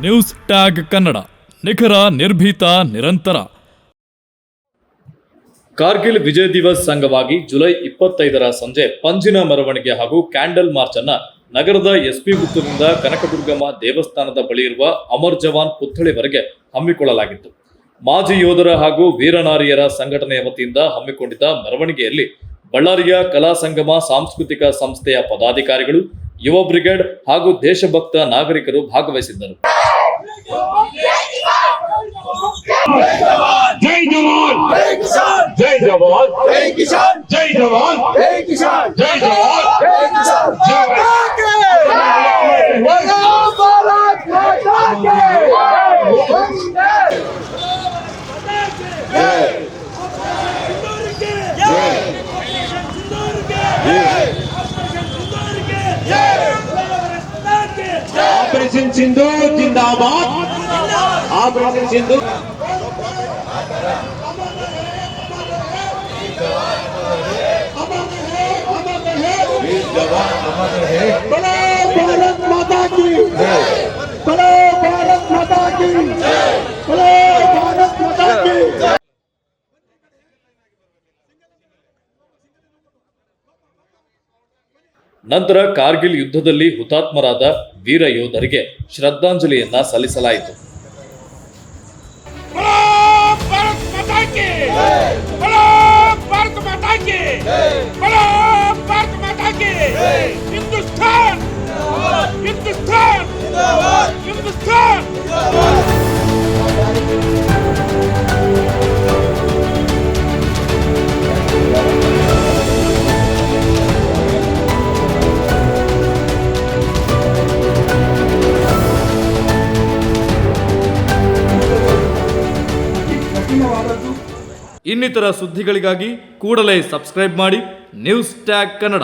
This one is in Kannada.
ನ್ಯೂಸ್ ಟ್ಯಾಗ್ ಕನ್ನಡ, ನಿಖರ, ನಿರ್ಭೀತ, ನಿರಂತರ. ಕಾರ್ಗಿಲ್ ವಿಜಯ್ ದಿವಸ್ ಅಂಗವಾಗಿ ಜುಲೈ 25ರ ಸಂಜೆ ಪಂಜಿನ ಮೆರವಣಿಗೆ ಹಾಗೂ ಕ್ಯಾಂಡಲ್ ಮಾರ್ಚ್ ಅನ್ನ ನಗರದ ಎಸ್ಪಿ ವೃತ್ತದಿಂದ ಕನಕದುರ್ಗಮ್ಮ ದೇವಸ್ಥಾನದ ಬಳಿ ಇರುವ ಅಮರ್ ಜವಾನ್ ಪುತ್ಥಳಿವರೆಗೆ ಹಮ್ಮಿಕೊಳ್ಳಲಾಗಿತ್ತು. ಮಾಜಿ ಯೋಧರ ಹಾಗೂ ವೀರನಾರಿಯರ ಸಂಘಟನೆಯ ವತಿಯಿಂದ ಹಮ್ಮಿಕೊಂಡಿದ್ದ ಮೆರವಣಿಗೆಯಲ್ಲಿ ಬಳ್ಳಾರಿಯ ಕಲಾ ಸಂಗಮ ಸಾಂಸ್ಕೃತಿಕ ಸಂಸ್ಥೆಯ ಪದಾಧಿಕಾರಿಗಳು, ಯುವ ಬ್ರಿಗೇಡ್ ಹಾಗೂ ದೇಶಭಕ್ತ ನಾಗರಿಕರು ಭಾಗವಹಿಸಿದ್ದರು. जय जवान जय किसान जय जवान जय किसान जय जवान जय किसान जय जवान जय किसान वंदे भारत माता की ऑपरेशन सिंदूर जिंदाबाद ऑपरेशन सिंदूर बोलो भारत माता की बोलो भारत माता की बोलो भारत माता की. ನಂತರ ಕಾರ್ಗಿಲ್ ಯುದ್ಧದಲ್ಲಿ ಹುತಾತ್ಮರಾದ ವೀರ ಯೋಧರಿಗೆ ಶ್ರದ್ಧಾಂಜಲಿಯನ್ನ ಸಲ್ಲಿಸಲಾಯಿತು. ಇನ್ನಿತರ ಸುದ್ದಿಗಳಿಗಾಗಿ ಕೂಡಲೇ ಸಬ್ಸ್ಕ್ರೈಬ್ ಮಾಡಿ ನ್ಯೂಸ್ ಟ್ಯಾಗ್ ಕನ್ನಡ.